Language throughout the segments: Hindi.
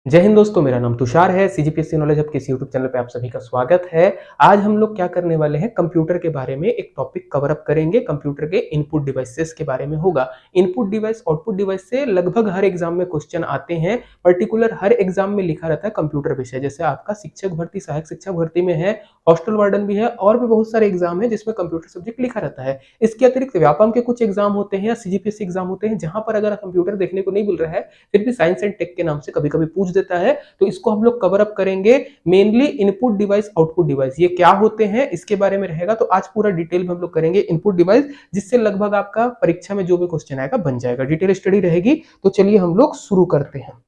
जय हिंद दोस्तों, मेरा नाम तुषार है। सीजीपीएससी नॉलेज हब के इस यूट्यूब चैनल पे आप सभी का स्वागत है। आज हम लोग क्या करने वाले हैं, कंप्यूटर के बारे में एक टॉपिक कवर अप करेंगे। कंप्यूटर के इनपुट डिवाइसेस के बारे में होगा। इनपुट डिवाइस आउटपुट डिवाइस से लगभग हर एग्जाम में क्वेश्चन आते हैं। पर्टिकुलर हर एग्जाम में लिखा रहता है कंप्यूटर विषय, जैसे आपका शिक्षक भर्ती, सहायक शिक्षक भर्ती में है, हॉस्टल वार्डन भी है, और भी बहुत सारे एग्जाम है जिसमें कंप्यूटर सब्जेक्ट लिखा रहता है। इसके अतिरिक्त व्यापम के कुछ एग्जाम होते हैं या सीजीपीएससी एग्जाम होते हैं जहां पर अगर कंप्यूटर देखने को नहीं मिल रहा है, फिर भी साइंस एंड टेक के नाम से कभी कभी पूछ देता है। तो इसको हम लोग कवर अप करेंगे। Mainly input device output device ये क्या होते हैं इसके बारे में रहेगा। तो आज पूरा डिटेल में हम लोग करेंगे इनपुट डिवाइस, जिससे लगभग आपका परीक्षा में जो भी क्वेश्चन आएगा बन जाएगा। डिटेल स्टडी रहेगी। तो चलिए हम लोग शुरू करते हैं।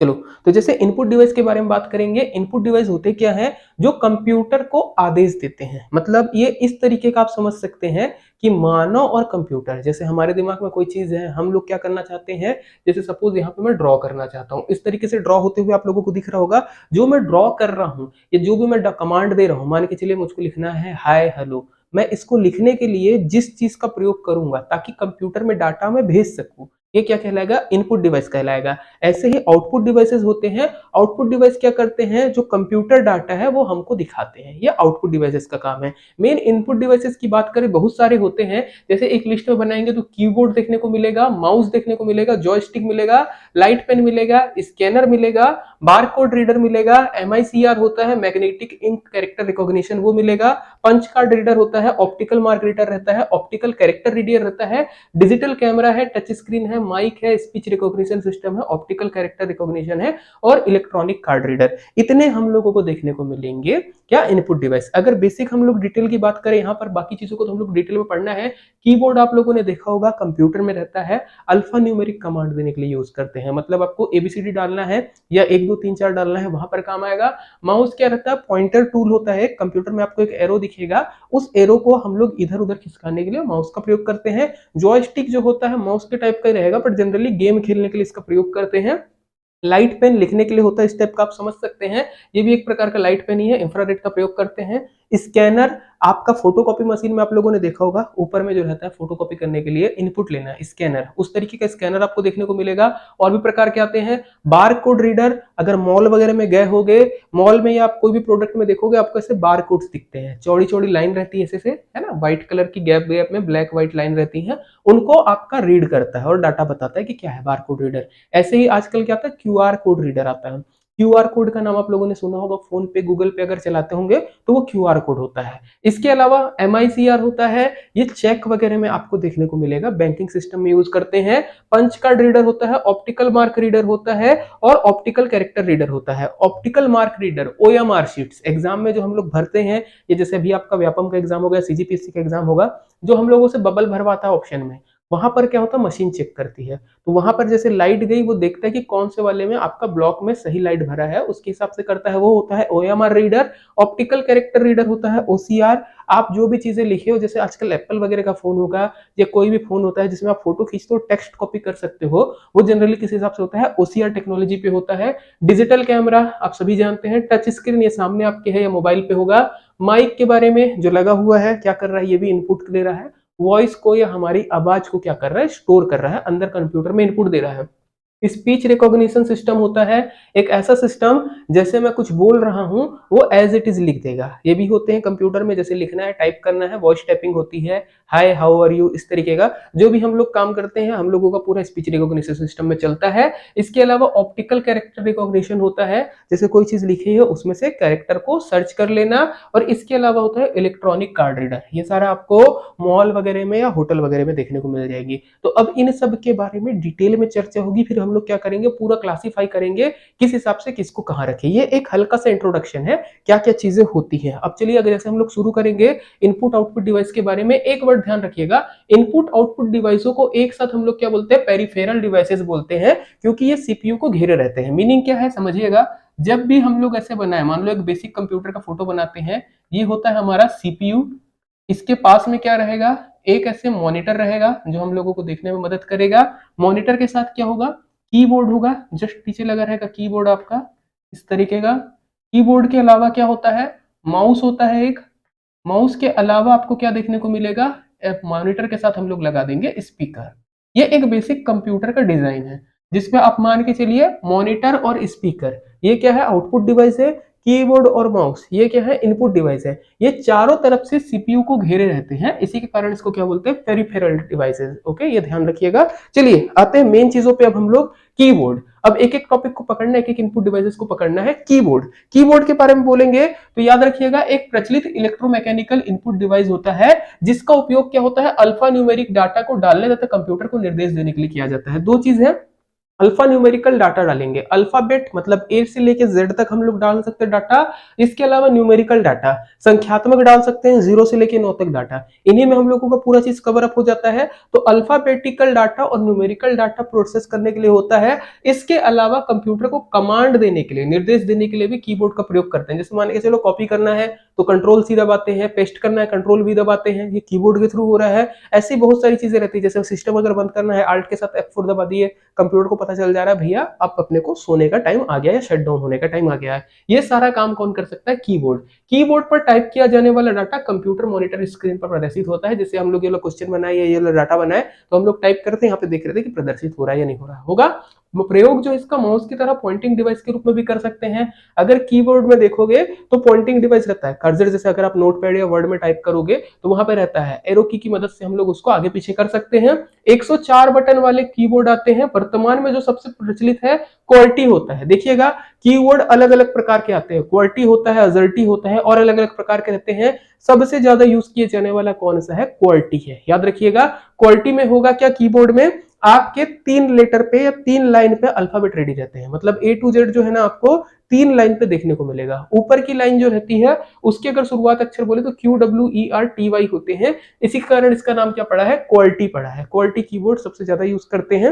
चलो, तो जैसे इनपुट डिवाइस के बारे में बात करेंगे। इनपुट डिवाइस होते क्या है, जो कंप्यूटर को आदेश देते हैं। मतलब ये इस तरीके का आप समझ सकते हैं कि मानव और कंप्यूटर, जैसे हमारे दिमाग में कोई चीज है, हम लोग क्या करना चाहते हैं। जैसे सपोज यहाँ पे मैं ड्रॉ करना चाहता हूँ, इस तरीके से ड्रॉ होते हुए आप लोगों को दिख रहा होगा। जो मैं ड्रॉ कर रहा हूँ या जो भी मैं कमांड दे रहा हूँ, मान के चलिए मुझको लिखना है हाय हेलो। मैं इसको लिखने के लिए जिस चीज का प्रयोग करूंगा ताकि कंप्यूटर में डाटा मैं भेज सकूं, ये क्या कहलाएगा, इनपुट डिवाइस कहलाएगा। ऐसे ही आउटपुट डिवाइसेस होते हैं। आउटपुट डिवाइस क्या करते हैं, जो कंप्यूटर डाटा है वो हमको दिखाते हैं। ये आउटपुट डिवाइसेस का काम है। मेन इनपुट डिवाइसेस की बात करें, बहुत सारे होते हैं। जैसे एक लिस्ट में बनाएंगे तो कीबोर्ड देखने को मिलेगा, माउस देखने को मिलेगा, जॉयस्टिक मिलेगा, लाइट पेन मिलेगा, स्कैनर मिलेगा, बारकोड रीडर मिलेगा, एमआईसीआर होता है, मैग्नेटिक इंक कैरेक्टर रिकॉग्निशन वो मिलेगा, पंच कार्ड रीडर होता है, ऑप्टिकल मार्क रीडर रहता है, ऑप्टिकल कैरेक्टर रीडर रहता है, डिजिटल कैमरा है, टच स्क्रीन है, माइक है, स्पीच रिकॉग्निशन सिस्टम है, ऑप्टिकल कैरेक्टर रिकॉग्निशन है, और इलेक्ट्रॉनिक कार्ड रीडर। इतने हम लोगों को देखने को मिलेंगे क्या, इनपुट डिवाइस। अगर बेसिक हम लोग डिटेल की बात करें, यहाँ पर बाकी चीजों को तो हम लोग डिटेल में पढ़ना है। कीबोर्ड आप लोगों ने देखा होगा कंप्यूटर में रहता है, अल्फा न्यूमेरिक कमांड देने के लिए यूज करते हैं। मतलब आपको एबीसीडी डालना है या 1 2 3 4 डालना है, वहां पर काम आएगा। माउस क्या रहता है, पॉइंटर टूल होता है। कंप्यूटर में आपको एक एरो दिखेगा, उस एरो को हम लोग इधर उधर खिसकाने के लिए माउस का प्रयोग करते हैं। जॉयस्टिक जो होता है माउस के टाइप का ही रहेगा, पर जनरली गेम खेलने के लिए इसका प्रयोग करते हैं। लाइट पेन लिखने के लिए होता है, इस टाइप का आप समझ सकते हैं। ये भी एक प्रकार का लाइट पेन ही है, इंफ्रारेड का प्रयोग करते हैं। स्कैनर आपका फोटोकॉपी मशीन में आप लोगों ने देखा होगा, ऊपर में जो रहता है फोटोकॉपी करने के लिए इनपुट लेना है, स्कैनर, उस तरीके का स्कैनर आपको देखने को मिलेगा। और भी प्रकार के आते हैं। बार कोड रीडर, अगर मॉल वगैरह में गए होगे, मॉल में या आप कोई भी प्रोडक्ट में देखोगे, आपको ऐसे बार कोड्स दिखते हैं, चौड़ी चौड़ी लाइन रहती है ऐसे से, है ना, व्हाइट कलर की गैप गैप में ब्लैक व्हाइट लाइन रहती है। उनको आपका रीड करता है और डाटा बताता है कि क्या है, बार कोड रीडर। ऐसे ही आजकल क्या आता है, क्यूआर कोड रीडर आता है। क्यूआर कोड का नाम आप लोगों ने सुना होगा, फोन पे गूगल पे अगर चलाते होंगे तो वो क्यूआर कोड होता है। इसके अलावा एमआईसीआर होता है, ये चेक वगैरह में आपको देखने को मिलेगा, बैंकिंग सिस्टम में यूज करते हैं। पंच कार्ड रीडर होता है, ऑप्टिकल मार्क रीडर होता है, और ऑप्टिकल कैरेक्टर रीडर होता है। Optical mark reader OMR sheets exam में जो हम लोग भरते हैं, ये जैसे अभी आपका व्यापम का एग्जाम होगा, सीजीपीएससी का एग्जाम होगा, जो हम लोगों से बबल भरवाता है ऑप्शन में, वहां पर क्या होता है, मशीन चेक करती है। तो वहां पर जैसे लाइट गई, वो देखता है कि कौन से वाले में आपका ब्लॉक में सही लाइट भरा है, उसके हिसाब से करता है, वो होता है OMR reader. Optical character reader होता है ओसीआर। आप जो भी चीजें लिखे हो, जैसे आजकल एप्पल वगैरह का फोन होगा या कोई भी फोन होता है जिसमें आप फोटो खींचते हो, टेक्स्ट कॉपी कर सकते हो, वो जनरली किस हिसाब से होता है, ओसीआर टेक्नोलॉजी पे होता है। डिजिटल कैमरा आप सभी जानते हैं, टच स्क्रीन ये सामने आपके है या मोबाइल पे होगा। माइक के बारे में, जो लगा हुआ है, क्या कर रहा है, ये भी इनपुट ले रहा है, वॉइस को या हमारी आवाज को क्या कर रहा है, स्टोर कर रहा है, अंदर कंप्यूटर में इनपुट दे रहा है। स्पीच रिकॉग्निशन सिस्टम होता है, एक ऐसा सिस्टम जैसे मैं कुछ बोल रहा हूं, वो एज इट इज लिख देगा। ये भी होते हैं कंप्यूटर में, जैसे लिखना है, टाइप करना है, वॉइस टाइपिंग होती है, हाय हाउ आर यू, इस तरीके का जो भी हम लोग काम करते हैं, हम लोगों का पूरा स्पीच रिकॉग्निशन सिस्टम में चलता है। इसके अलावा ऑप्टिकल कैरेक्टर रिकॉग्निशन होता है, जैसे कोई चीज लिखी है उसमें से कैरेक्टर को सर्च कर लेना। और इसके अलावा होता है इलेक्ट्रॉनिक कार्ड रीडर, ये सारा आपको मॉल वगैरह में या होटल वगैरह में देखने को मिल जाएगी। तो अब इन सब के बारे में डिटेल में चर्चा होगी, फिर हम लोग क्या करेंगे, पूरा क्लासिफाई करेंगे, किस हिसाब से किसको कहाँ रखे। ये एक हल्का सा इंट्रोडक्शन है, क्या क्या चीजें होती हैं। अब चलिए, अगर जैसे हम लोग शुरू करेंगे इनपुट आउटपुट डिवाइस के बारे में, एक वर्ड ध्यान रखिएगा, इनपुट आउटपुट डिवाइसों को एक साथ हम लोग क्या बोलते हैं, पेरिफेरल डिवाइसेस बोलते हैं, क्योंकि ये सीपीयू को घेरे रहते हैं। मीनिंग क्या है समझिएगा, जब भी हम लोग ऐसे बनाए, मान लो एक बेसिक कंप्यूटर का फोटो बनाते हैं, ये होता है हमारा सीपीयू। इसके पास में क्या रहेगा, एक ऐसे मॉनिटर रहेगा जो हम लोगों को देखने में मदद करेगा। मॉनिटर के साथ क्या होगा, कीबोर्ड होगा, जस्ट पीछे लगा रहेगा कीबोर्ड आपका, इस तरीके का। कीबोर्ड के अलावा क्या होता है, माउस होता है एक। माउस के अलावा आपको क्या देखने को मिलेगा, मॉनिटर के साथ हम लोग लगा देंगे स्पीकर। ये एक बेसिक कंप्यूटर का डिजाइन है। जिसमें आप मान के चलिए मॉनिटर और स्पीकर, ये क्या है आउटपुट डिवाइस है, कीबोर्ड और माउस ये क्या है इनपुट डिवाइस है। ये चारों तरफ से सीपीयू को घेरे रहते हैं, इसी के कारण इसको क्या बोलते हैं पेरिफेरल डिवाइसेस। ओके, ये ध्यान रखिएगा। चलिए आते हैं मेन चीजों पे अब हम लोग। कीबोर्ड, अब एक एक टॉपिक को पकड़ना है, एक एक इनपुट डिवाइसेस को पकड़ना है। कीबोर्ड, कीबोर्ड के बारे में बोलेंगे तो याद रखिएगा एक प्रचलित इलेक्ट्रोमैकेनिकल इनपुट डिवाइस होता है जिसका उपयोग क्या होता है अल्फा न्यूमेरिक डाटा को डालने तथा कंप्यूटर को निर्देश देने के लिए किया जाता है। दो चीज है, अल्फा न्यूमेरिकल डाटा डालेंगे, अल्फाबेट मतलब ए से लेके जेड तक हम लोग डाल सकते हैं डाटा। इसके अलावा न्यूमेरिकल डाटा संख्यात्मक डाल सकते हैं 0 से लेके 9 तक डाटा। इन्हीं में हम लोगों का पूरा चीज कवर अप हो जाता है। तो अल्फाबेटिकल डाटा और न्यूमेरिकल डाटा प्रोसेस करने के लिए होता है। इसके अलावा कंप्यूटर को कमांड देने के लिए, निर्देश देने के लिए भी कीबोर्ड का प्रयोग करते हैं। जैसे मान के चलो कॉपी करना है तो कंट्रोल सी दबाते हैं, पेस्ट करना है कंट्रोल वी दबाते हैं, ये कीबोर्ड के थ्रू हो रहा है। ऐसी बहुत सारी चीजें रहती है। जैसे सिस्टम अगर बंद करना है अल्ट के साथ F4 दबा दिए, कंप्यूटर को पता चल जा रहा है भैया अब अपने को सोने का टाइम आ गया या शट डाउन होने का टाइम आ गया है। ये सारा काम कौन कर सकता है कीबोर्ड। कीबोर्ड पर टाइप किया जाने वाला डाटा कंप्यूटर मॉनिटर स्क्रीन पर प्रदर्शित होता है। जैसे हम लोग ये क्वेश्चन बनाए या ये डाटा बनाए तो हम लोग टाइप करते हैं, यहाँ पे देख रहे थे कि प्रदर्शित हो रहा है या नहीं हो रहा होगा। प्रयोग जो इसका माउस की तरह पॉइंटिंग डिवाइस के रूप में भी कर सकते हैं। अगर कीबोर्ड में देखोगे तो पॉइंटिंग डिवाइस रहता है, कर्सर जैसे अगर आप नोटपैड या वर्ड में टाइप करोगे तो वहां पे रहता है, एरो की मदद से हम लोग उसको आगे पीछे कर सकते हैं। 104 बटन वाले कीबोर्ड आते हैं। वर्तमान में जो सबसे प्रचलित है क्वर्टी होता है। देखिएगा कीबोर्ड अलग अलग प्रकार के आते हैं, क्वर्टी होता है, अजर्टी होता है और अलग अलग प्रकार के रहते हैं। सबसे ज्यादा यूज किए जाने वाला कौन सा है, क्वर्टी है। याद रखिएगा क्वर्टी में होगा क्या, कीबोर्ड में आपके 3 लेटर पे या 3 लाइन पे अल्फाबेट रेडी रहते हैं। मतलब A to Z जो है ना आपको 3 लाइन पे देखने को मिलेगा। ऊपर की लाइन जो रहती है उसके अगर शुरुआत अक्षर बोले तो QWERTY होते हैं। इसी कारण इसका नाम क्या पड़ा है, क्वर्टी पड़ा है। क्वर्टी कीबोर्ड सबसे ज्यादा यूज करते हैं।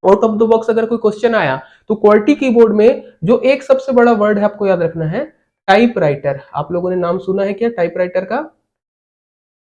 आउट ऑफ द बॉक्स अगर कोई क्वेश्चन आया तो क्वर्टी कीबोर्ड में जो एक सबसे बड़ा वर्ड है आपको याद रखना है टाइपराइटर। आप लोगों ने नाम सुना है क्या टाइपराइटर का।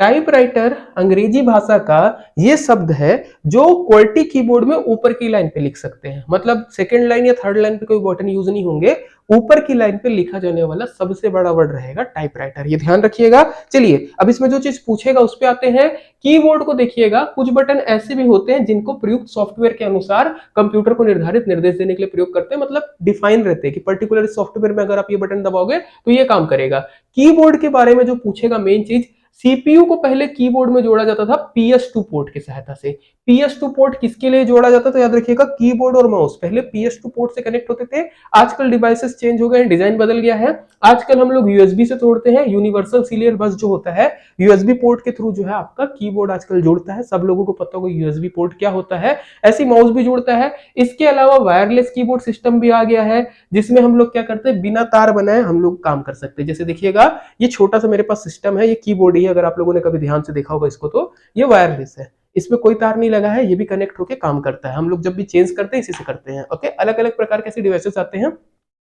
टाइपराइटर अंग्रेजी भाषा का ये शब्द है जो क्वर्टी कीबोर्ड में ऊपर की लाइन पे लिख सकते हैं। मतलब सेकंड लाइन या थर्ड लाइन पे कोई बटन यूज नहीं होंगे, ऊपर की लाइन पे लिखा जाने वाला सबसे बड़ा वर्ड रहेगा टाइपराइटर, ये ध्यान रखिएगा। चलिए अब इसमें जो चीज पूछेगा उस पे आते हैं। कीबोर्ड को देखिएगा कुछ बटन ऐसे भी होते हैं जिनको प्रयुक्त सॉफ्टवेयर के अनुसार कंप्यूटर को निर्धारित निर्देश देने के लिए प्रयोग करते हैं। मतलब डिफाइन रहते हैं कि पर्टिकुलर सॉफ्टवेयर में अगर आप ये बटन दबाओगे तो ये काम करेगा। कीबोर्ड के बारे में जो पूछेगा मेन चीज, सीपीयू को पहले कीबोर्ड में जोड़ा जाता था PS2 पोर्ट की सहायता से। PS2 पोर्ट किसके लिए जोड़ा जाता था, याद रखिएगा कीबोर्ड और माउस पहले PS2 पोर्ट से कनेक्ट होते थे। आजकल डिवाइसेस चेंज हो गए हैं, डिजाइन बदल गया है। आजकल हम लोग यूएसबी से जोड़ते हैं, यूनिवर्सल सीरियल बस जो होता है यूएसबी पोर्ट के थ्रू जो है आपका कीबोर्ड आजकल जुड़ता है। सब लोगों को पता होगा यूएसबी पोर्ट क्या होता है, ऐसी माउस भी जुड़ता है। इसके अलावा वायरलेस कीबोर्ड सिस्टम भी आ गया है जिसमें हम लोग क्या करते हैं बिना तार बनाए हम लोग काम कर सकते हैं। जैसे देखिएगा ये छोटा सा मेरे पास सिस्टम है, ये कीबोर्ड ही है, अगर आप लोगों ने कभी ध्यान से देखा होगा इसको तो ये वायरलेस है, इसमें कोई तार नहीं लगा है, ये भी कनेक्ट होकर काम करता है। हम लोग जब भी चेंज करते हैं इसी से करते हैं। ओके, अलग अलग प्रकार के ऐसे डिवाइसेस आते हैं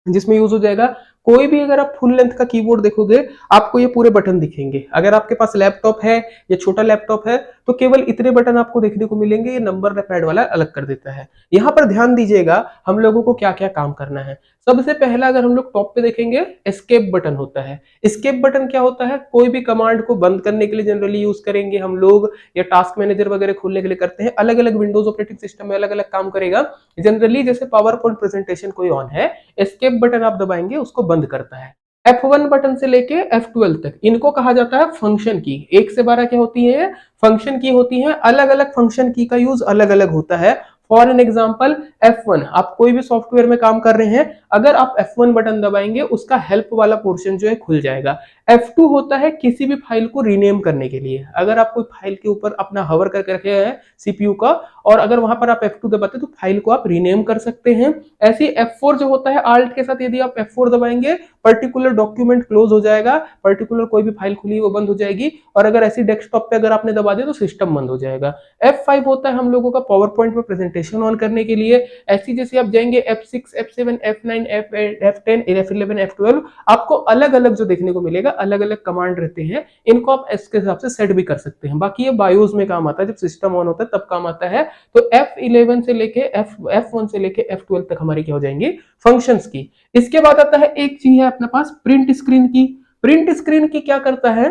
जिसमें यूज हो जाएगा। कोई भी अगर आप फुल लेंथ का कीबोर्ड देखोगे आपको ये पूरे बटन दिखेंगे। अगर आपके पास लैपटॉप है या छोटा लैपटॉप है तो केवल इतने बटन आपको देखने को मिलेंगे, ये नंबर पैड वाला अलग कर देता है। यहाँ पर ध्यान दीजिएगा हम लोगों को क्या क्या काम करना है। सबसे पहला अगर हम लोग टॉप पे देखेंगे एस्केप बटन होता है। एस्केप बटन क्या होता है, कोई भी कमांड को बंद करने के लिए जनरली यूज करेंगे हम लोग, या टास्क मैनेजर वगैरह खोलने के लिए करते हैं। अलग अलग विंडोज ऑपरेटिंग सिस्टम में अलग अलग काम करेगा। जनरली जैसे पावर पॉइंट प्रेजेंटेशन कोई ऑन है, एस्केप बटन आप दबाएंगे उसको बंद करता है। F1 बटन से लेके F12 तक इनको कहा जाता है फंक्शन की। 1 से 12 क्या होती है, फंक्शन की होती है। अलग अलग फंक्शन की का यूज अलग अलग होता है। फॉर एन एग्जाम्पल F1, आप कोई भी सॉफ्टवेयर में काम कर रहे हैं, अगर आप F1 बटन दबाएंगे उसका हेल्प वाला पोर्शन जो है खुल जाएगा। F2 होता है किसी भी फाइल को रीनेम करने के लिए। अगर आप कोई फाइल के ऊपर अपना हवर करके रखे हैं सीपीयू का और अगर वहां पर आप F2 दबाते तो फाइल को आप रीनेम कर सकते हैं। ऐसे F4 जो होता है आल्ट के साथ, यदि आप F4 दबाएंगे पर्टिकुलर डॉक्यूमेंट क्लोज हो जाएगा, पर्टिकुलर कोई भी फाइल खुली वो बंद हो जाएगी। और अगर ऐसी डेस्कटॉप पे अगर आपने दबा दिया तो सिस्टम बंद हो जाएगा। F5 होता है हम लोगों का पावर पॉइंट में प्रेजेंटेशन ऑन करने के लिए। ऐसी जैसे आप जाएंगे F6, F7, F9, F10, F11, F12, आपको अलग अलग जो देखने को मिलेगा अलग अलग कमांड रहते हैं। इनको आप इसके हिसाब से सेट भी कर सकते हैं। बाकी ये बायोस में काम आता है, जब सिस्टम ऑन होता है तब काम आता है। तो F11 से लेके F1 से लेके F12 तक हमारी क्या हो जाएंगी, फंक्शंस की। इसके बाद आता है एक चीज है अपने पास प्रिंट स्क्रीन की। प्रिंट स्क्रीन की क्या करता है,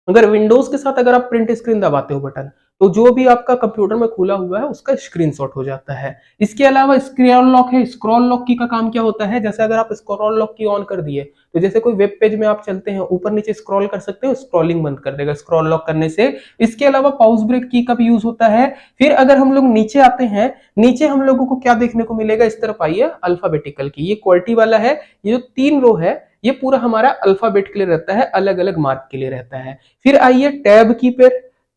अगर विंडोज के साथ अगर आप प्रिंट स्क्रीन दबाते हो बटन तो जो भी आपका कंप्यूटर में खुला हुआ है उसका स्क्रीनशॉट हो जाता है। इसके अलावा स्क्रॉल लॉक है। स्क्रॉल लॉक की का काम क्या होता है, जैसे अगर आप स्क्रॉल लॉक की ऑन कर दिए तो जैसे कोई वेब पेज में आप चलते हैं ऊपर नीचे स्क्रॉल कर सकते हो, स्क्रॉलिंग बंद कर देगा स्क्रॉल लॉक करने से। इसके अलावा पॉज ब्रेक की का भी यूज होता है। फिर अगर हम लोग नीचे आते हैं, नीचे हम लोगों को क्या देखने को मिलेगा, इस तरफ आइए, अल्फाबेटिकल की, ये क्वालिटी वाला है। ये जो 3 रो है ये पूरा हमारा अल्फाबेट के लिए रहता है, अलग अलग मार्क के लिए रहता है। फिर आइए टैब की पे।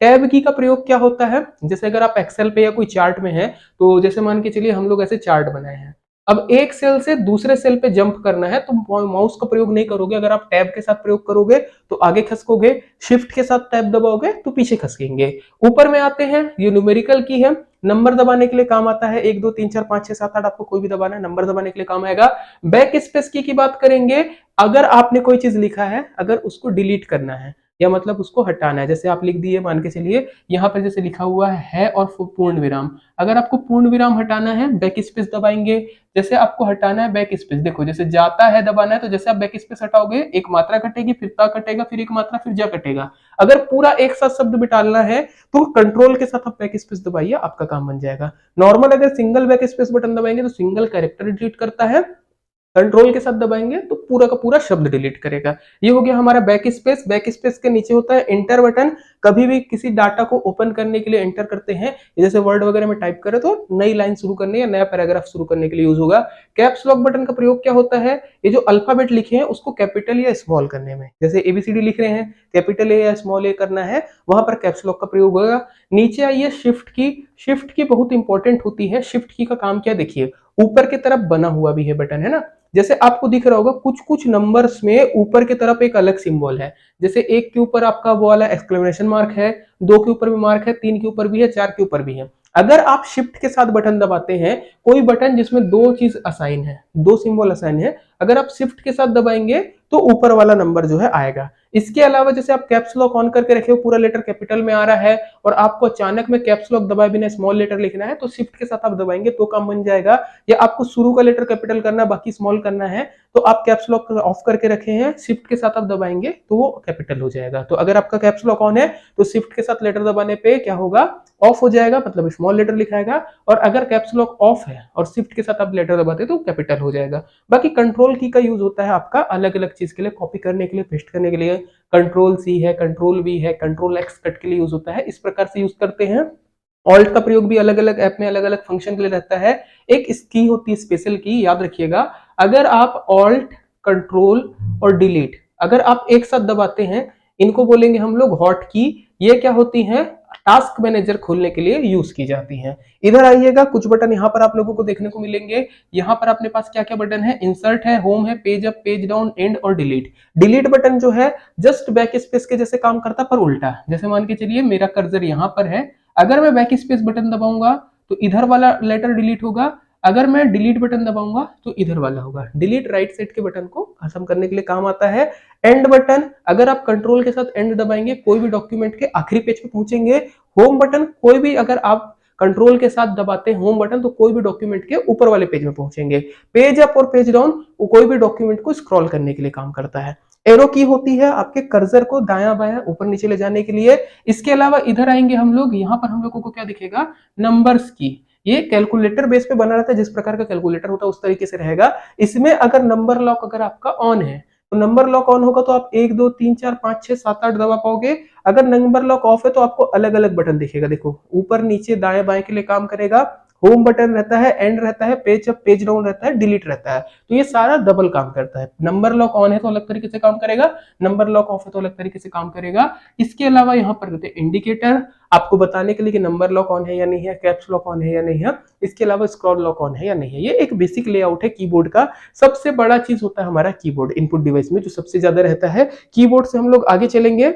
टैब की का प्रयोग क्या होता है, जैसे अगर आप एक्सेल पे या कोई चार्ट में है, तो जैसे मान के चलिए हम लोग ऐसे चार्ट बनाए हैं, अब एक सेल से दूसरे सेल पे जंप करना है तो माउस का प्रयोग नहीं करोगे, अगर आप टैब के साथ प्रयोग करोगे तो आगे खसकोगे, शिफ्ट के साथ टैब दबाओगे तो पीछे खसकेंगे। ऊपर में आते हैं, ये न्यूमेरिकल की है, नंबर दबाने के लिए काम आता है, 1 2 3 4 5 6 7 8, आपको कोई भी दबाना है नंबर दबाने के लिए काम आएगा। बैक स्पेस की बात करेंगे, अगर आपने कोई चीज लिखा है, अगर उसको डिलीट करना है या मतलब उसको हटाना है, जैसे आप लिख दिए, मान के चलिए यहाँ पर जैसे लिखा हुआ है और पूर्ण विराम, अगर आपको पूर्ण विराम हटाना है बैक स्पेस दबाएंगे। जैसे आपको हटाना है बैक स्पेस, देखो जैसे जाता है दबाना है, तो जैसे आप बैक स्पेस हटाओगे एक मात्रा कटेगी, फिर ता कटेगा, फिर एक मात्रा, फिर जा कटेगा। अगर पूरा एक साथ शब्द मिटाना है तो कंट्रोल के साथ आप बैक स्पेस दबाइए, आपका काम बन जाएगा। नॉर्मल अगर सिंगल बैक स्पेस बटन दबाएंगे तो सिंगल कैरेक्टर डिलीट करता है, कंट्रोल के साथ दबाएंगे तो पूरा का पूरा शब्द डिलीट करेगा। ये हो गया हमारा बैक स्पेस। बैक स्पेस के नीचे होता है एंटर बटन, कभी भी किसी डाटा को ओपन करने के लिए एंटर करते हैं, जैसे वर्ड वगैरह में टाइप करें तो नई लाइन शुरू करने या नया पैराग्राफ शुरू करने के लिए यूज होगा। कैप्स लॉक बटन का प्रयोग क्या होता है, ये जो अल्फाबेट लिखे हैं उसको कैपिटल या स्मॉल करने में, जैसे एबीसीडी लिख रहे हैं, कैपिटल ए या स्मॉल ए करना है, वहां पर कैप्स लॉक का प्रयोग होगा। नीचे आइए शिफ्ट की। शिफ्ट की बहुत इंपॉर्टेंट होती है। शिफ्ट की का काम क्या, देखिए ऊपर की तरफ बना हुआ भी है बटन, है ना, जैसे आपको दिख रहा होगा कुछ कुछ नंबर्स में ऊपर की तरफ एक अलग सिंबल है, जैसे 1 के ऊपर आपका वो वाला एक्सक्लेमेशन मार्क है, 2 के ऊपर भी मार्क है, 3 के ऊपर भी है, 4 के ऊपर भी है। अगर आप शिफ्ट के साथ बटन दबाते हैं, कोई बटन जिसमें 2 चीज असाइन है, 2 सिंबल असाइन है, अगर आप शिफ्ट के साथ दबाएंगे तो ऊपर वाला नंबर जो है आएगा। इसके अलावा जैसे आप कैप्स लॉक ऑन करके रखे हो, पूरा लेटर कैपिटल में आ रहा है और आपको अचानक में कैप्स लॉक दबाए बिना स्मॉल लेटर लिखना है, तो शिफ्ट के साथ आप दबाएंगे तो काम बन जाएगा। या आपको शुरू का लेटर कैपिटल करना है बाकी स्मॉल करना है, तो आप कैप्स लॉक ऑफ करके रखे हैं, शिफ्ट के साथ आप दबाएंगे तो वो कैपिटल हो जाएगा। तो अगर आपका कैप्स लॉक ऑन है तो शिफ्ट के साथ लेटर दबाने पे क्या होगा, ऑफ हो जाएगा, मतलब स्मॉल लेटर लिखाएगा, और अगर कैप्स लॉक ऑफ है और शिफ्ट के साथ आप लेटर दबाते तो कैपिटल हो जाएगा। बाकी कंट्रोल की का यूज होता है आपका अलग अलग चीज के लिए, कॉपी करने के लिए, पेस्ट करने के लिए, कंट्रोल सी है, कंट्रोल वी है, कंट्रोल एक्स कट के लिए यूज होता है, इस प्रकार से यूज करते हैं। ऑल्ट का प्रयोग भी अलग अलग ऐप में अलग अलग फंक्शन के लिए रहता है। एक की होती है स्पेशल की, याद रखिएगा, अगर आप ऑल्ट, कंट्रोल और डिलीट अगर आप एक साथ दबाते हैं, इनको बोलेंगे हम लोग हॉट की। ये क्या होती है, टास्क मैनेजर खोलने के लिए यूज की जाती है। इधर आइएगा, कुछ बटन यहाँ पर आप लोगों को देखने को मिलेंगे। यहाँ पर अपने पास क्या क्या बटन है, इंसर्ट है, होम है, page up, page down, and और डिलीट। डिलीट बटन जो है जस्ट बैक स्पेस के जैसे काम करता पर उल्टा, जैसे मान के चलिए मेरा कर्सर यहाँ पर है, अगर मैं बैक स्पेस बटन दबाऊंगा तो इधर वाला लेटर डिलीट होगा, अगर मैं डिलीट बटन दबाऊंगा तो इधर वाला होगा। डिलीट राइट साइड के बटन को खत्म करने के लिए काम आता है। एंड बटन, अगर आप कंट्रोल के साथ एंड दबाएंगे कोई भी डॉक्यूमेंट के आखिरी पेज पे पहुंचेंगे। होम बटन, कोई भी अगर आप कंट्रोल के साथ दबाते हैं होम बटन तो कोई भी डॉक्यूमेंट के ऊपर वाले पेज में पहुंचेंगे। पेज अप और पेज डाउन वो कोई भी डॉक्यूमेंट को स्क्रॉल करने के लिए काम करता है। एरो की होती है आपके कर्सर को दायां बायां ऊपर नीचे ले जाने के लिए। इसके अलावा इधर आएंगे हम लोग, यहाँ पर हम लोगों को क्या दिखेगा, नंबर्स की। ये कैलकुलेटर बेस पे बना रहता है, जिस प्रकार का कैलकुलेटर होता है उस तरीके से रहेगा। इसमें अगर नंबर लॉक अगर आपका ऑन है तो नंबर लॉक ऑन होगा तो आप 1 2 3 4 5 6 7 8 दबा पाओगे। अगर नंबर लॉक ऑफ है तो आपको अलग अलग बटन दिखेगा, देखो ऊपर नीचे दाएं बाएं के लिए काम करेगा। होम बटन रहता है, एंड रहता है, पेज अप पेज डाउन रहता है, डिलीट रहता है, तो ये सारा डबल काम करता है। नंबर लॉक ऑन है तो अलग तरीके से काम करेगा, नंबर लॉक ऑफ है तो अलग तरीके से काम करेगा। इसके अलावा यहाँ पर रहते हैं इंडिकेटर, आपको बताने के लिए कि नंबर लॉक ऑन है या नहीं है, कैप्स लॉक ऑन है या नहीं है। इसके अलावा स्क्रॉल लॉक ऑन है या नहीं है। ये एक बेसिक लेआउट है कीबोर्ड का। सबसे बड़ा चीज होता है हमारा कीबोर्ड, इनपुट डिवाइस में जो सबसे ज्यादा रहता है। कीबोर्ड से हम लोग आगे चलेंगे।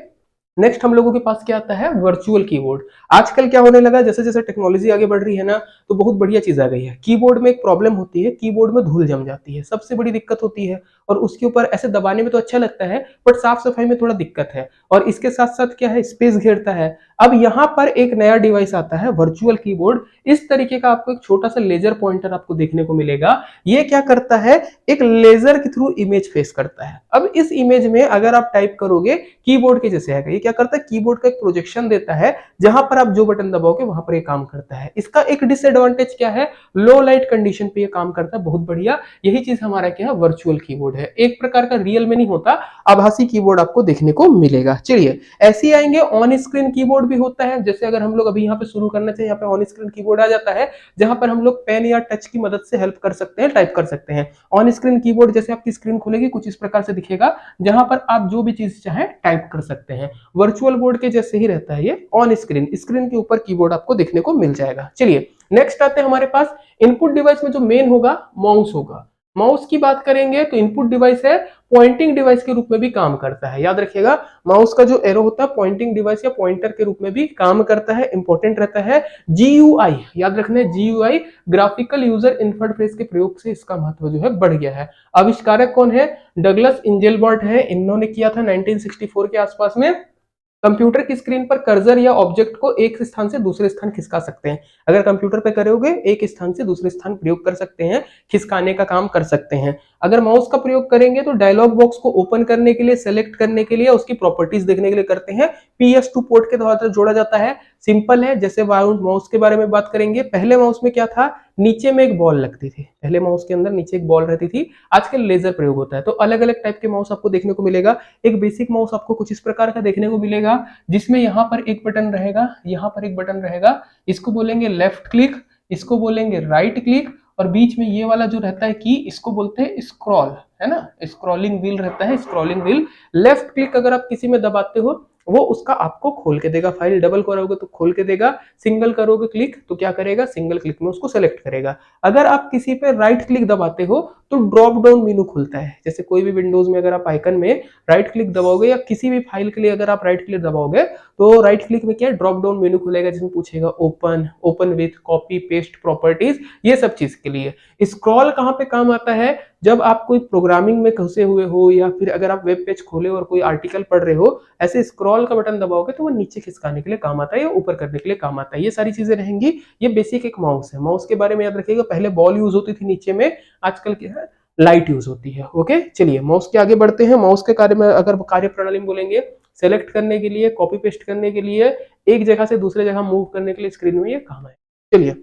नेक्स्ट हम लोगों के पास क्या आता है, वर्चुअल कीबोर्ड। आजकल क्या होने लगा, जैसे जैसे टेक्नोलॉजी आगे बढ़ रही है ना, तो बहुत बढ़िया चीज आ गई है। कीबोर्ड में एक प्रॉब्लम होती है, कीबोर्ड में धूल जम जाती है, सबसे बड़ी दिक्कत होती है। और उसके ऊपर ऐसे दबाने में तो अच्छा लगता है बट साफ सफाई में थोड़ा दिक्कत है। और इसके साथ साथ क्या है, स्पेस घेरता है। अब यहाँ पर एक नया डिवाइस आता है वर्चुअल कीबोर्ड। इस तरीके का आपको एक छोटा सा लेजर पॉइंटर आपको देखने को मिलेगा। ये क्या करता है, एक लेजर के थ्रू इमेज फेस करता है। अब इस इमेज में अगर आप टाइप करोगे कीबोर्ड के जैसे आएगा, ये क्या क्या करता है, कीबोर्ड का एक प्रोजेक्शन देता है, जहां पर आप जो बटन दबाओगे वहां पर ये काम करता है। इसका एक डिसएडवांटेज क्या है, लो लाइट कंडीशन पे ये काम करता है, बहुत बढ़िया। यही चीज हमारा क्या है, वर्चुअल कीबोर्ड है, एक प्रकार का रियल में नहीं होता, आभासी कीबोर्ड आपको देखने को मिलेगा। चलिए ऐसे ही आएंगे, ऑन स्क्रीन कीबोर्ड भी होता है। जैसे अगर हम लोग अभी यहाँ पे शुरू करना चाहिए, यहाँ पे ऑन स्क्रीन कीबोर्ड आ जाता है, जहां पर हम लोग पेन या टच की मदद से हेल्प कर सकते हैं, टाइप कर सकते हैं। ऑन स्क्रीन कीबोर्ड जैसे आपकी स्क्रीन खुलेगी कुछ इस प्रकार से दिखेगा, जहां पर आप जो भी चीज चाहे टाइप कर सकते हैं। वर्चुअल बोर्ड के जैसे ही रहता है ये, ऑन स्क्रीन, स्क्रीन के ऊपर कीबोर्ड आपको देखने को मिल जाएगा। चलिए नेक्स्ट आते हैं हमारे पास, इनपुट डिवाइस में जो मेन होगा माउस होगा। माउस की बात करेंगे तो इनपुट डिवाइस है, पॉइंटिंग डिवाइस के रूप में भी काम करता है। याद रखिएगा, माउस का जो एरो होता है पॉइंटिंग डिवाइस या पॉइंटर के रूप में भी काम करता है, इंपॉर्टेंट रहता है। जीयूआई याद रखना है, जीयूआई ग्राफिकल यूजर इंटरफेस के प्रयोग से इसका महत्व जो है बढ़ गया है। आविष्कारक कौन है, डगलस इंजेलबर्ट है, इन्होंने किया था 1964 के आसपास में। कंप्यूटर की स्क्रीन पर कर्सर या ऑब्जेक्ट को एक स्थान से दूसरे स्थान खिसका सकते हैं। अगर कंप्यूटर पे करोगे एक स्थान से दूसरे स्थान प्रयोग कर सकते हैं, खिसकाने का काम कर सकते हैं। अगर माउस का प्रयोग करेंगे तो डायलॉग बॉक्स को ओपन करने के लिए, सेलेक्ट करने के लिए, उसकी प्रॉपर्टीज देखने के लिए करते हैं। PS2 पोर्ट के द्वारा जोड़ा जाता है, सिंपल है। जैसे माउस के बारे में बात करेंगे, पहले माउस में क्या था, नीचे में एक बॉल लगती थी, पहले माउस के अंदर नीचे एक बॉल रहती थी, आजकल लेजर प्रयोग होता है। तो अलग अलग टाइप के माउस आपको देखने को मिलेगा। एक बेसिक माउस आपको कुछ इस प्रकार का देखने को मिलेगा, जिसमें यहाँ पर एक बटन रहेगा, यहाँ पर एक बटन रहेगा, इसको बोलेंगे लेफ्ट क्लिक, इसको बोलेंगे राइट क्लिक, और बीच में ये वाला जो रहता है की, इसको बोलते हैं स्क्रॉल, है ना, स्क्रॉलिंग व्हील रहता है, स्क्रॉलिंग व्हील। लेफ्ट क्लिक अगर आप किसी में दबाते हो, वो उसका आपको खोल के देगा फाइल, डबल करोगे तो खोल के देगा, सिंगल करोगे क्लिक तो क्या करेगा, सिंगल क्लिक में उसको सेलेक्ट करेगा। अगर आप किसी पे राइट क्लिक दबाते हो तो ड्रॉप डाउन मेनू खुलता है। जैसे कोई भी विंडोज में अगर आप आइकन में राइट क्लिक दबाओगे, या किसी भी फाइल के लिए अगर आप राइट क्लिक दबाओगे, तो राइट क्लिक में क्या है, ड्रॉप डाउन मेनू खुलेगा, जिसमें पूछेगा open, open with, copy, paste, properties, ये सब चीज के लिए। स्क्रॉल कहाँ पे काम आता है, जब आप कोई प्रोग्रामिंग में घुसे हुए हो, या फिर अगर आप वेब पेज खोले और कोई आर्टिकल पढ़ रहे हो, ऐसे स्क्रॉल का बटन दबाओगे तो वो नीचे खिसकाने के लिए काम आता है या ऊपर करने के लिए काम आता है। ये सारी चीजें रहेंगी। ये बेसिक एक माउस है। माउस के बारे में याद रखिएगा, पहले बॉल यूज होती थी नीचे में, आजकल क्या है, लाइट यूज होती है। ओके चलिए माउस के आगे बढ़ते हैं। माउस के कार्य में अगर कार्य प्रणाली में बोलेंगे, सेलेक्ट करने के लिए, कॉपी पेस्ट करने के लिए, एक जगह से दूसरे जगह मूव करने के लिए स्क्रीन में ये काम है। चलिए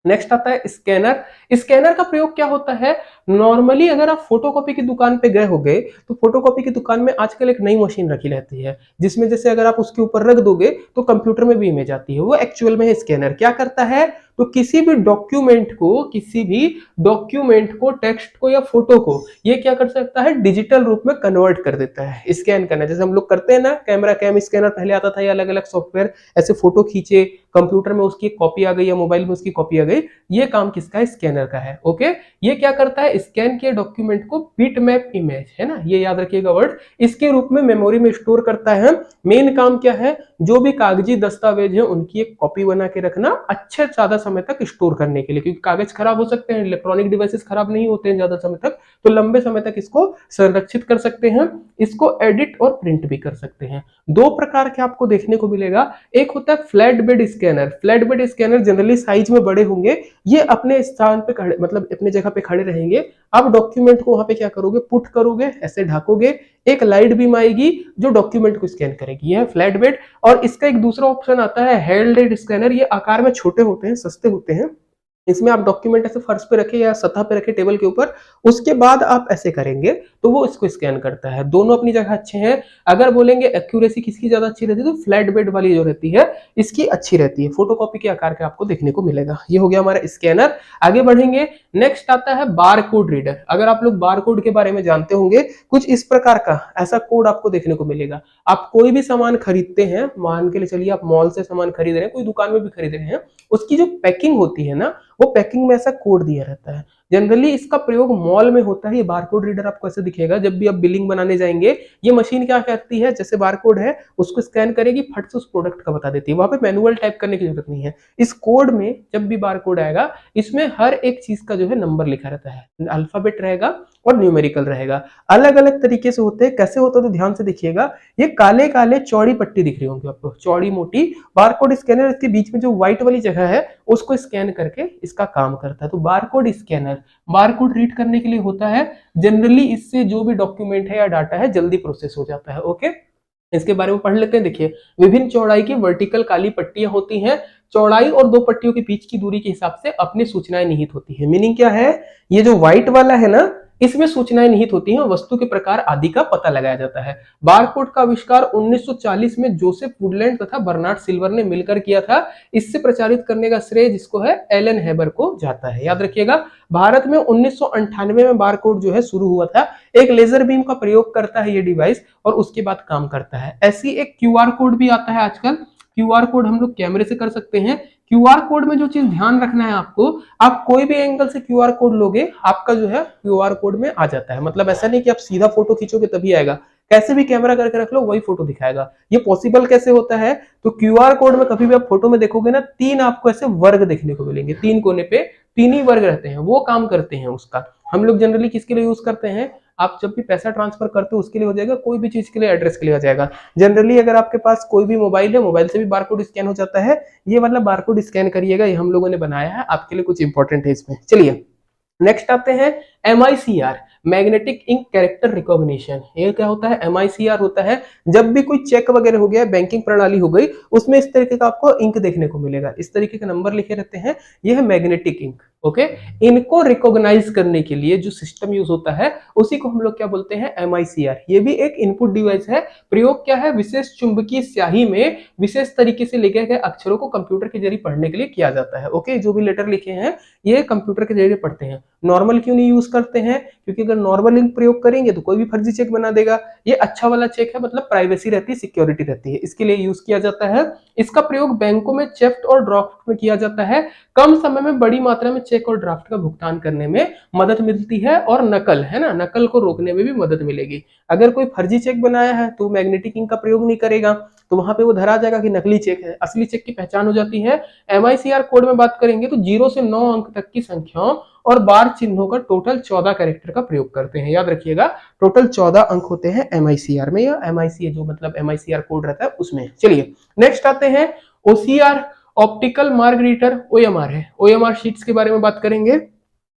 नेक्स्ट आता है स्कैनर। स्कैनर का प्रयोग क्या होता है, नॉर्मली अगर आप फोटोकॉपी की दुकान पे गए होगे, तो फोटोकॉपी की दुकान में आजकल एक नई मशीन रखी रहती है, जिसमें जैसे अगर आप उसके ऊपर रख दोगे तो कंप्यूटर में भी इमेज आती है। वो एक्चुअल में है स्कैनर। क्या करता है, तो किसी भी डॉक्यूमेंट को, किसी भी डॉक्यूमेंट को, टेक्स्ट को या फोटो को, ये क्या कर सकता है, डिजिटल रूप में कन्वर्ट कर देता है। स्कैन करना, जैसे हम लोग करते हैं ना, कैमरा कैम स्कैनर पहले आता था, या अलग अलग सॉफ्टवेयर, ऐसे फोटो खींचे, कंप्यूटर में उसकी कॉपी आ गई या मोबाइल में उसकी कॉपी आ गई, ये काम किसका है, स्कैनर का है। ओके, ये क्या करता है, स्कैन किए डॉक्यूमेंट को बिटमैप इमेज, है ना, ये याद रखिएगा वर्ड, इसके रूप में मेमोरी में स्टोर करता है। मेन काम क्या है, जो भी कागजी दस्तावेज है उनकी एक कॉपी बना के रखना, अच्छे ज्यादा समय तक स्टोर करने के लिए, क्योंकि कागज खराब हो सकते हैं, इलेक्ट्रॉनिक डिवाइसेस खराब नहीं होते हैं ज्यादा समय तक, तो लंबे समय तक इसको संरक्षित कर सकते हैं। इसको एडिट और प्रिंट भी कर सकते हैं। दो प्रकार के आपको देखने को मिलेगा, एक होता है flat bed scanner. Flat bed scanner generally size में बड़े होंगे, ये अपने स्थान पे खड़े, मतलब अपने जगह पे खड़े रहेंगे। आप डॉक्यूमेंट को वहां पे क्या करोगे, पुट करोगे, ऐसे ढकोगे, एक लाइट बीम आएगी जो डॉक्यूमेंट को स्कैन करेगी, यह है फ्लैट बेड। और इसका एक दूसरा ऑप्शन आता है हैंडहेल्ड स्कैनर। ये आकार में छोटे होते हैं, सस्ते होते हैं, इसमें आप डॉक्यूमेंट ऐसे फर्श पे रखे या सतह पे रखे टेबल के ऊपर, उसके बाद आप ऐसे करेंगे तो वो इसको स्कैन करता है। दोनों अपनी जगह अच्छे हैं। अगर बोलेंगे एक्यूरेसी किसकी ज्यादा अच्छी रहती है, तो फ्लैट बेड वाली जो रहती है इसकी अच्छी रहती है, फोटोकॉपी के आकार के आपको देखने को मिलेगा। ये हो गया हमारा स्कैनर। आगे बढ़ेंगे, नेक्स्ट आता है बार कोड रीडर। अगर आप लोग बार कोड के बारे में जानते होंगे, कुछ इस प्रकार का ऐसा कोड आपको देखने को मिलेगा। आप कोई भी सामान खरीदते हैं, मान के लिए चलिए आप मॉल से सामान खरीद रहे हैं, कोई दुकान में भी खरीद रहे हैं, उसकी जो पैकिंग होती है ना, वो पैकिंग में ऐसा कोड दिया रहता है। जनरली इसका प्रयोग मॉल में होता है। ये बारकोड रीडर आपको ऐसे दिखेगा, जब भी आप बिलिंग बनाने जाएंगे, ये मशीन क्या करती है, जैसे बारकोड है उसको स्कैन करेगी, फट से उस प्रोडक्ट का बता देती है, वहां पे मैनुअल टाइप करने की जरूरत नहीं है। इस कोड में जब भी बारकोड आएगा, इसमें हर एक चीज का जो है नंबर लिखा रहता है, अल्फाबेट रहेगा और न्यूमेरिकल रहेगा। अलग अलग तरीके से होते हैं। कैसे होता है तो ध्यान से देखिएगा, ये काले काले चौड़ी पट्टी दिख रही होंगी आपको, चौड़ी मोटी। बारकोड स्कैनर इसके बीच में जो व्हाइट वाली जगह है उसको स्कैन करके इसका काम करता है। तो बारकोड स्कैनर बारकोड रीड करने के लिए होता है। जनरली इससे जो भी डॉक्यूमेंट है या डाटा है जल्दी प्रोसेस हो जाता है। ओके, इसके बारे में पढ़ लेते हैं। देखिए, विभिन्न चौड़ाई की वर्टिकल काली पट्टियां होती हैं। चौड़ाई और दो पट्टियों के बीच की दूरी के हिसाब से अपनी सूचनाएं निहित होती है। मीनिंग क्या है, ये जो व्हाइट वाला है ना, इसमें सूचनाएं निहित होती हैं, वस्तु के प्रकार आदि का पता लगाया जाता है। बारकोड का आविष्कार 1940 में जोसेफ वुडलैंड तथा बर्नार्ड सिल्वर ने मिलकर किया था। इससे प्रचारित करने का श्रेय जिसको है, एलन हेबर को जाता है। याद रखिएगा, भारत में 1998 में बारकोड जो है शुरू हुआ था। एक लेजर बीम का प्रयोग करता है ये डिवाइस और उसके बाद काम करता है। ऐसी एक क्यूआर कोड भी आता है आजकल। क्यूआर कोड हम लोग कैमरे से कर सकते हैं। क्यूआर कोड में जो चीज ध्यान रखना है आपको, आप कोई भी एंगल से क्यूआर कोड लोगे, आपका जो है क्यूआर कोड में आ जाता है। मतलब ऐसा नहीं कि आप सीधा फोटो खींचोगे तभी आएगा, कैसे भी कैमरा करके रख लो वही फोटो दिखाएगा। ये पॉसिबल कैसे होता है, तो क्यूआर कोड में कभी भी आप फोटो में देखोगे ना, तीन आपको ऐसे वर्ग देखने को मिलेंगे, तीन कोने पे तीन ही वर्ग रहते हैं, वो काम करते हैं उसका। हम लोग जनरली किसके लिए यूज करते हैं, आप जब भी पैसा ट्रांसफर करते हो उसके लिए हो जाएगा, कोई भी चीज के लिए एड्रेस के लिए हो जाएगा। जनरली अगर आपके पास कोई भी मोबाइल है, मोबाइल से भी बारकोड स्कैन हो जाता है। ये वाला बारकोड स्कैन करिएगा, ये हम लोगों ने बनाया है आपके लिए, कुछ इंपॉर्टेंट है इसमें। चलिए नेक्स्ट आते हैं MICR, magnetic ink character recognition. ये क्या होता है, MICR होता है जब भी कोई चेक वगैरह हो गया, बैंकिंग प्रणाली हो गई, उसमें इस तरीके का आपको इंक देखने को मिलेगा, इस तरीके के नंबर लिखे रहते हैं, ये है मैग्नेटिक इंक। ओके, इनको रिकॉग्नाइज करने के लिए जो सिस्टम यूज होता है उसी को हम लोग क्या बोलते हैं, MICR। ये भी एक इनपुट डिवाइस है। प्रयोग क्या है, विशेष चुंबकीय स्याही में विशेष तरीके से लिखे गए अक्षरों को कंप्यूटर के जरिए पढ़ने के लिए किया जाता है। ओके, जो भी लेटर लिखे हैं ये कंप्यूटर के जरिए पढ़ते हैं। नॉर्मल क्यों नहीं यूज करते हैं, क्योंकि अगर नॉर्मल इंक प्रयोग करेंगे तो कोई भी फर्जी चेक बना देगा। ये अच्छा वाला चेक है, मतलब प्राइवेसी रहती है, सिक्योरिटी रहती है, इसके लिए यूज किया जाता है। इसका प्रयोग बैंकों में चेक और ड्राफ्ट में किया जाता है। कम समय में बड़ी मात्रा में चेक और ड्राफ्ट का भुगतान करने में मदद मिलती है, और नकल है ना, नकल को रोकने में भी मदद मिलेगी। अगर कोई फर्जी चेक बनाया है तो मैग्नेटिक इंक का प्रयोग नहीं करेगा, तो वहां पे वो धरा जाएगा कि नकली चेक है। असली चेक की पहचान हो जाती है। MICR कोड में बात करेंगे तो 0 से 9 अंक तक की संख्याओं और बार चिन्हों का टोटल 14 कैरेक्टर का प्रयोग करते हैं। याद रखिएगा, टोटल 14 अंक होते हैं MICR में, या MICR जो मतलब MICR कोड रहता है उसमें। चलिए नेक्स्ट आते हैं OCR, optical mark reader, OMR है। OMR शीट्स के बारे में बात करेंगे।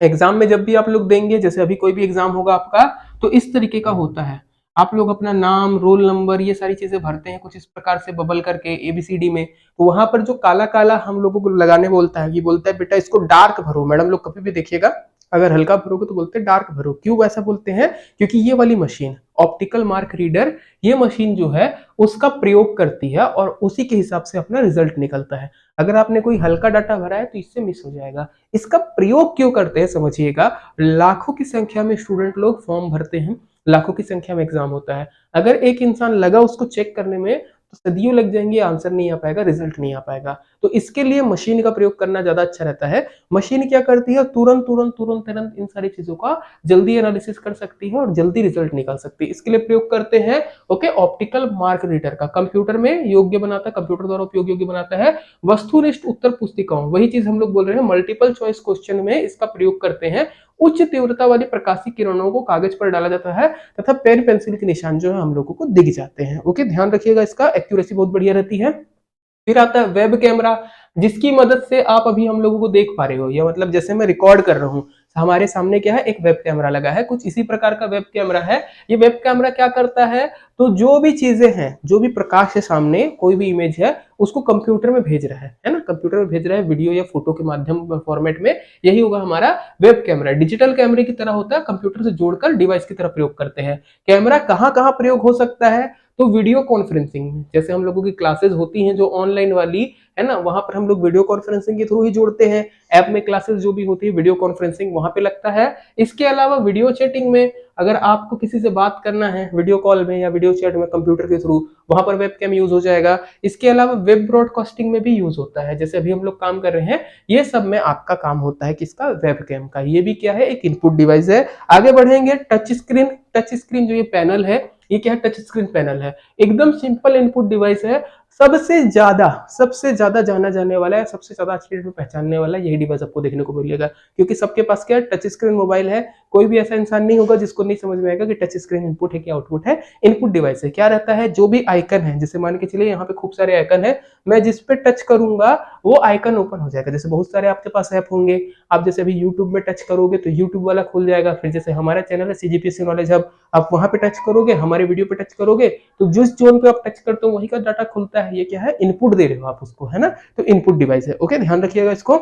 एग्जाम में जब भी आप लोग देंगे, जैसे अभी कोई भी एग्जाम होगा आपका, तो इस तरीके का होता है। आप लोग अपना नाम, रोल नंबर, ये सारी चीजें भरते हैं कुछ इस प्रकार से बबल करके ABCD में। तो वहां पर जो काला काला हम लोगों को लगाने बोलता है, ये बोलता है बेटा इसको डार्क भरो। मैडम लोग कभी भी देखिएगा, अगर हल्का भरोगे तो बोलते हैं डार्क भरो। क्यों वैसा बोलते हैं, क्योंकि ये वाली मशीन ऑप्टिकल मार्क रीडर, ये मशीन जो है उसका प्रयोग करती है और उसी के हिसाब से अपना रिजल्ट निकलता है। अगर आपने कोई हल्का डाटा भरा है तो इससे मिस हो जाएगा। इसका प्रयोग क्यों करते हैं समझिएगा, लाखों की संख्या में स्टूडेंट लोग फॉर्म भरते हैं, लाखों की संख्या में एग्जाम होता है। अगर एक इंसान लगा उसको चेक करने में तो सदियों लग जाएंगे, आंसर नहीं आ पाएगा, रिजल्ट नहीं आ पाएगा। तो इसके लिए मशीन का प्रयोग करना ज्यादा अच्छा रहता है। मशीन क्या करती है, तुरंत तुरंत तुरंत तुरंत इन सारी चीजों का जल्दी एनालिसिस कर सकती है और जल्दी रिजल्ट निकाल सकती है। इसके लिए प्रयोग करते हैं ओके, ऑप्टिकल मार्क रीडर का। कंप्यूटर में योग्य बनाता है, कंप्यूटर द्वारा उपयोग योग्य बनाता है। वस्तुनिष्ठ उत्तर पुस्तिकाओं, वही चीज हम लोग बोल रहे हैं, मल्टीपल चॉइस क्वेश्चन में इसका प्रयोग करते हैं। उच्च तीव्रता वाली प्रकाशित किरणों को कागज पर डाला जाता है तथा पेन पेंसिल के निशान जो है हम लोगों को दिख जाते हैं। ओके, ध्यान रखिएगा, इसका एक्यूरेसी बहुत बढ़िया रहती है। फिर आता है वेब कैमरा, जिसकी मदद से आप अभी हम लोगों को देख पा रहे हो, या मतलब जैसे मैं रिकॉर्ड कर रहा हूँ, हमारे सामने क्या है, एक वेब कैमरा लगा है, कुछ इसी प्रकार का वेब कैमरा है। ये वेब कैमरा क्या करता है, तो जो भी चीजें हैं, जो भी प्रकाश है सामने, कोई भी इमेज है, उसको कंप्यूटर में भेज रहा है ना, कंप्यूटर में भेज रहा है वीडियो या फोटो के माध्यम फॉर्मेट में। यही होगा हमारा वेब कैमरा। डिजिटल कैमरे की तरह होता है, कंप्यूटर से जोड़कर डिवाइस की तरह प्रयोग करते हैं। कैमरा कहाँ कहाँ प्रयोग हो सकता है, तो वीडियो कॉन्फ्रेंसिंग में, जैसे हम लोगों की क्लासेस होती हैं जो ऑनलाइन वाली है ना, वहां पर हम लोग वीडियो कॉन्फ्रेंसिंग के थ्रू ही जोड़ते हैं। ऐप में क्लासेस जो भी होती है वीडियो कॉन्फ्रेंसिंग वहां पे लगता है। इसके अलावा वीडियो चैटिंग में, अगर आपको किसी से बात करना है वीडियो कॉल में या वीडियो चैट में कंप्यूटर के थ्रू, वहां पर वेबकैम यूज हो जाएगा। इसके अलावा वेब ब्रॉडकास्टिंग में भी यूज होता है, जैसे अभी हम लोग काम कर रहे हैं, ये सब में आपका काम होता है किसका, वेबकैम का। ये भी क्या है, एक इनपुट डिवाइस है। आगे बढ़ेंगे, टच स्क्रीन। टच स्क्रीन जो ये पैनल है, ये क्या है, टच स्क्रीन पैनल है, एकदम सिंपल इनपुट डिवाइस है। सबसे ज्यादा जाना जाने वाला है, सबसे ज्यादा आज की डेट में पहचानने वाला यही डिवाइस आपको देखने को मिलेगा, क्योंकि सबके पास क्या टच स्क्रीन मोबाइल है। कोई भी ऐसा इंसान नहीं होगा जिसको नहीं समझ में आएगा कि टच स्क्रीन इनपुट है कि आउटपुट है। इनपुट डिवाइस है, क्या रहता है, जो भी आइकन है, जैसे मान के चलिए यहाँ पे खूब सारे आइकन है, मैं जिस पे टच करूंगा वो आइकन ओपन हो जाएगा। जैसे बहुत सारे आपके पास ऐप होंगे, आप जैसे अभी यूट्यूब में टच करोगे तो यूट्यूब वाला खुल जाएगा। फिर जैसे हमारा चैनल है सीजीपीएससी नॉलेज हब, आप वहां पे टच करोगे, हमारे वीडियो पे टच करोगे तो जिस जोन पे आप टच करते हो वही का डाटा खुलता है। ये क्या है, इनपुट दे रहे हो आप उसको, है ना, तो इनपुट डिवाइस है। ओके, ध्यान रखिएगा इसको।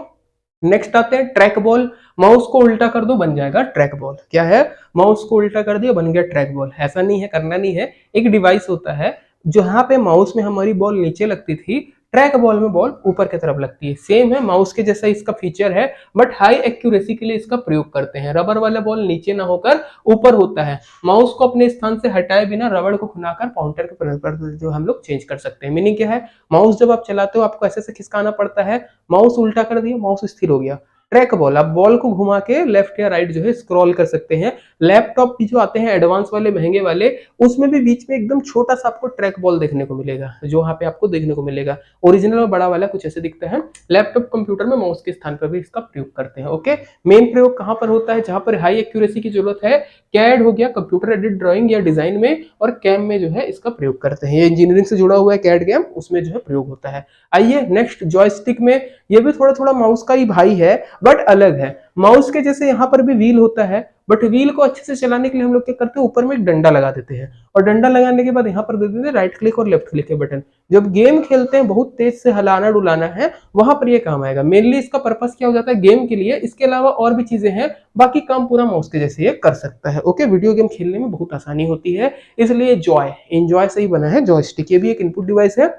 नेक्स्ट आते हैं ट्रैक बॉल। माउस को उल्टा कर दो बन जाएगा ट्रैक बॉल। क्या है, माउस को उल्टा कर दिया बन गया ट्रैक बॉल। ऐसा नहीं है, करना नहीं है। एक डिवाइस होता है जहां पे माउस में हमारी बॉल नीचे लगती थी, ट्रैक बॉल में बॉल ऊपर की तरफ लगती है। सेम है, माउस के जैसा इसका फीचर है, बट हाई एक्यूरेसी के लिए इसका प्रयोग करते हैं। रबर वाला बॉल नीचे ना होकर ऊपर होता है। माउस को अपने स्थान से हटाए बिना रबड़ को खुनाकर पॉइंटर के पर जो हम लोग चेंज कर सकते हैं। मीनिंग क्या है, माउस जब आप चलाते हो आपको ऐसे से खिसकाना पड़ता है, माउस उल्टा कर दिया, माउस स्थिर हो गया। ट्रैक बॉल, आप बॉल को घुमा के लेफ्ट या राइट जो है स्क्रॉल कर सकते हैं। लैपटॉप जो आते हैं एडवांस वाले, महंगे वाले, उसमें भी बीच में एकदम छोटा सा आपको ट्रैक बॉल देखने को मिलेगा, जो वहां पे आपको देखने को मिलेगा। ओरिजिनल में बड़ा वाला कुछ ऐसे दिखता है। लैपटॉप कंप्यूटर में माउस के स्थान पर भी इसका प्रयोग करते हैं। ओके, मेन प्रयोग कहां पर होता है, जहां पर हाई एक्यूरेसी की जरूरत है। कैड हो गया, कंप्यूटर एडेड ड्राइंग या डिजाइन में, और कैम में जो है इसका प्रयोग करते हैं। ये इंजीनियरिंग से जुड़ा हुआ है कैड कैम, उसमें जो है प्रयोग होता है। आइए नेक्स्ट, जॉयस्टिक में, ये भी थोड़ा थोड़ा माउस का ही भाई है बट अलग है। माउस के जैसे यहाँ पर भी व्हील होता है, बट व्हील को अच्छे से चलाने के लिए हम लोग क्या करते हैं, ऊपर में एक डंडा लगा देते हैं, और डंडा लगाने के बाद यहाँ पर दे देते हैं राइट क्लिक और लेफ्ट क्लिक के बटन। जब गेम खेलते हैं, बहुत तेज से हिलाना डुलाना है, वहां पर ये काम आएगा। मेनली इसका पर्पस क्या हो जाता है, गेम के लिए। इसके अलावा और भी चीजें हैं, बाकी काम पूरा माउस के जैसे ये कर सकता है। ओके, वीडियो गेम खेलने में बहुत आसानी होती है, इसलिए जॉय, एंजॉय से ही बना है जॉयस्टिक। ये भी एक इनपुट डिवाइस है।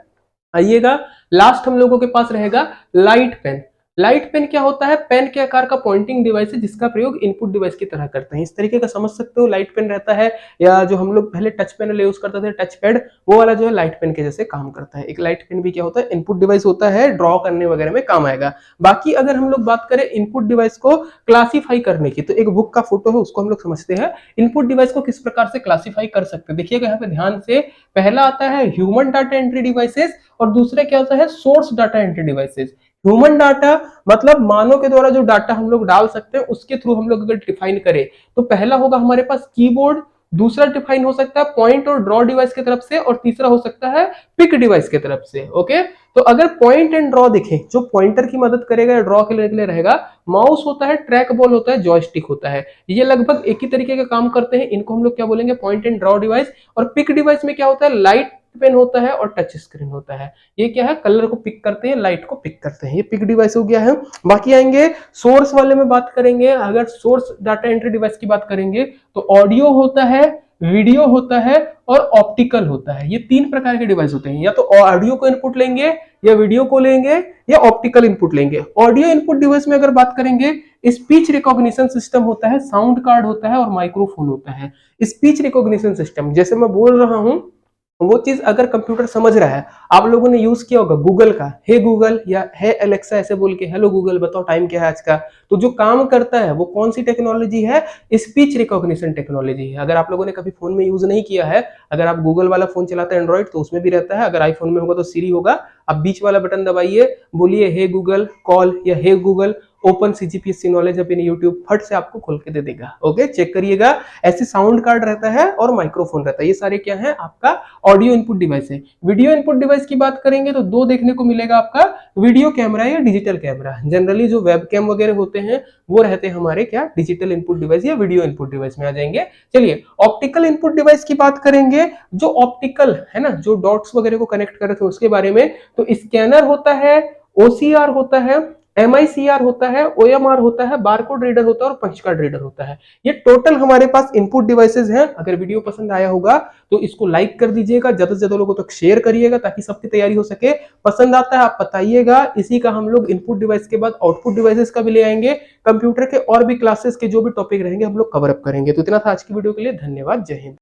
आइएगा, लास्ट हम लोगों के पास रहेगा लाइट पेन। लाइट पेन क्या होता है, पेन के आकार का पॉइंटिंग डिवाइस है जिसका प्रयोग इनपुट डिवाइस की तरह करते हैं। इस तरीके का समझ सकते हो, लाइट पेन रहता है, या जो हम लोग पहले टच पेन यूज करते थे टच पैड, वो वाला जो है लाइट पेन के जैसे काम करता है। एक लाइट पेन भी क्या होता है, इनपुट डिवाइस होता है, ड्रॉ करने वगैरह में काम आएगा। बाकी अगर हम लोग बात करें इनपुट डिवाइस को क्लासीफाई करने की, तो एक बुक का फोटो है, उसको हम लोग समझते हैं इनपुट डिवाइस को किस प्रकार से क्लासीफाई कर सकते हैं। देखिएगा यहाँ पे ध्यान से, पहला आता है ह्यूमन डाटा एंट्री डिवाइसेस, और दूसरा क्या होता है, source data entry devices. Human data मतलब मानव के द्वारा जो डाटा हम लोग डाल सकते हैं, उसके थ्रू हम लोग अगर डिफाइन करें, तो पहला होगा हमारे पास कीबोर्ड, दूसरा डिफाइन हो सकता है पॉइंट और ड्रॉ डिवाइस की तरफ से, और तीसरा हो सकता है पिक डिवाइस की तरफ से। ओके, तो अगर पॉइंट एंड ड्रॉ देखें, जो पॉइंटर की मदद करेगा ड्रॉ के लिए रहेगा, माउस होता है, ट्रैक बॉल होता है, जॉयस्टिक होता है। ये लगभग एक ही तरीके का काम करते हैं। इनको हम लोग क्या बोलेंगे, पॉइंट एंड ड्रॉ डिवाइस। और पिक डिवाइस में क्या होता है, लाइट पेन होता है और टच स्क्रीन होता है। ये क्या है, कलर को पिक करते हैं, लाइट को पिक करते हैं। ये पिक डिवाइस हो गया है। बाकी आएंगे सोर्स वाले में बात करेंगे। अगर सोर्स डाटा एंट्री डिवाइस की बात करेंगे तो ऑडियो होता है, वीडियो होता है और ऑप्टिकल होता है। ये तीन प्रकार के डिवाइस होते हैं, या तो ऑडियो को इनपुट लेंगे, या वीडियो को लेंगे, या ऑप्टिकल इनपुट लेंगे। ऑडियो इनपुट डिवाइस में अगर बात करेंगे, स्पीच रिकॉग्निशन सिस्टम होता है, साउंड कार्ड होता है और माइक्रोफोन होता है। स्पीच रिकॉग्निशन सिस्टम, जैसे मैं बोल रहा हूं वो चीज अगर कंप्यूटर समझ रहा है, आप लोगों ने यूज किया होगा गूगल का, हे गूगल या हे एलेक्सा ऐसे बोल के, हेलो गूगल बताओ टाइम क्या है आज का, तो जो काम करता है वो कौन सी टेक्नोलॉजी है, स्पीच रिकॉग्निशन टेक्नोलॉजी है। अगर आप लोगों ने कभी फोन में यूज नहीं किया है, अगर आप गूगल वाला फोन चलाते हैं एंड्रॉइड तो उसमें भी रहता है, अगर आईफोन में होगा तो सीरी होगा। आप बीच वाला बटन दबाइए, बोलिए हे गूगल कॉल या hey Google open CGPSC knowledge up in YouTube, फट से आपको खोल के दे देगा। ओके, चेक करिएगा। ऐसे साउंड कार्ड रहता है और माइक्रोफोन रहता है। ये सारे क्या है, आपका ऑडियो इनपुट डिवाइस है। वीडियो इनपुट डिवाइस की बात करेंगे तो दो देखने को मिलेगा, आपका वीडियो कैमरा या डिजिटल कैमरा। जनरली जो वेब कैम वगैरह होते हैं वो रहते हैं हमारे क्या, डिजिटल इनपुट डिवाइस या वीडियो इनपुट डिवाइस में आ जाएंगे। चलिए ऑप्टिकल इनपुट डिवाइस की बात करेंगे। जो ऑप्टिकल है ना, जो डॉट्स वगैरह को कनेक्ट कर रहे थे उसके बारे में, तो स्कैनर होता है, ओसीआर होता है, MICR होता है, OMR होता है, बारकोड रीडर होता है और पंच कार्ड रीडर होता है। ये टोटल हमारे पास इनपुट डिवाइसेस हैं। अगर वीडियो पसंद आया होगा तो इसको लाइक कर दीजिएगा, ज्यादा से ज्यादा लोगों तक शेयर करिएगा ताकि सबकी तैयारी हो सके। पसंद आता है आप बताइएगा। इसी का हम लोग इनपुट डिवाइस के बाद आउटपुट डिवाइसेस का भी ले आएंगे। कंप्यूटर के और भी क्लासेस के जो भी टॉपिक रहेंगे हम लोग कवर अप करेंगे। तो इतना था आज की वीडियो के लिए, धन्यवाद, जय हिंद।